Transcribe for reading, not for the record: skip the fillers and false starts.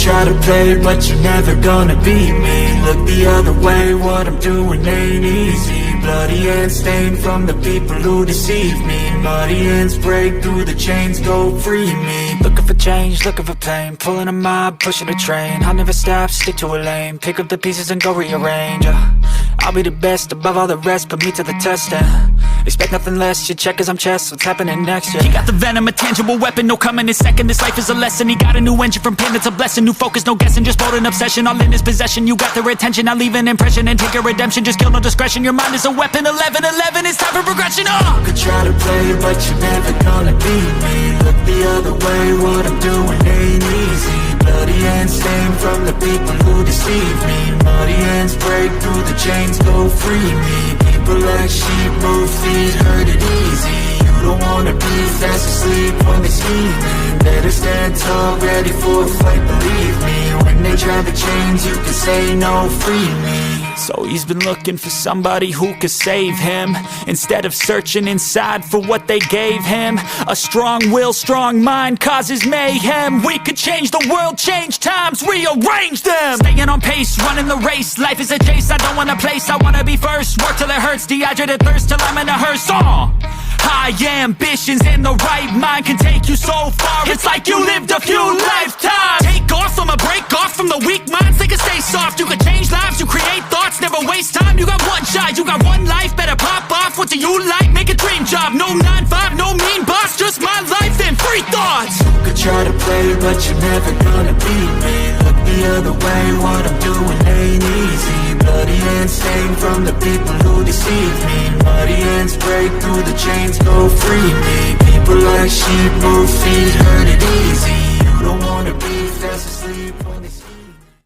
try to play, but you're never gonna beat me. Look the other way, what I'm doing ain't easy. Bloody hands stained from the people who deceive me. Muddy hands break through the chains, go free me. Looking for change, looking for pain, pulling a mob, pushing a train. I'll never stop, stick to a lane, pick up the pieces and go rearrange. I'll be the best above all the rest, put me to the test and expect nothing less. You check as I'm chess, what's happening next? Yeah. He got the venom, a tangible weapon, no coming in second. This life is a lesson, he got a new engine from pain, it's a blessing. New focus, no guessing, just bold and obsession, all in his possession. You got their attention, I leave an impression and take your redemption. Just kill, no discretion, your mind is a weapon. 11-11, it's time for progression. You could try to play, but you're never gonna beat me. Look the other way, what I'm doing ain't easy. Bloody hands stained from the people who deceive me. Muddy hands break through the chains, go free me. People like sheep move feet, hurt it easy. You don't wanna be fast asleep when they scheming. Better stand tall, ready for a fight, believe me. When they try the chains, you can say no, free me. So he's been looking for somebody who could save him, instead of searching inside for what they gave him. A strong will, strong mind causes mayhem. We could change the world, change times, rearrange them. Staying on pace, running the race. Life is a chase, I don't want a place, I wanna be first. Work till it hurts, dehydrated thirst till I'm in a hearse. High ambitions and the right mind can take you so far. It's like you lived a few lifetimes. Take off, I'ma break off from the weak minds. They can stay soft, you can change lives, you create thoughts, never waste time. You got one shot, you got one life, better pop off. What do you like? Make a dream job. No 9-5, no mean boss, just my life and free thoughts. You could try to play, but you're never gonna beat me. Look the other way, what I'm doing ain't easy. Bloody hands stained from the people who deceive me. Muddy hands break through the chains, go free me. People like sheep move feet, hurt it easy. You don't wanna be fast asleep when they sleep.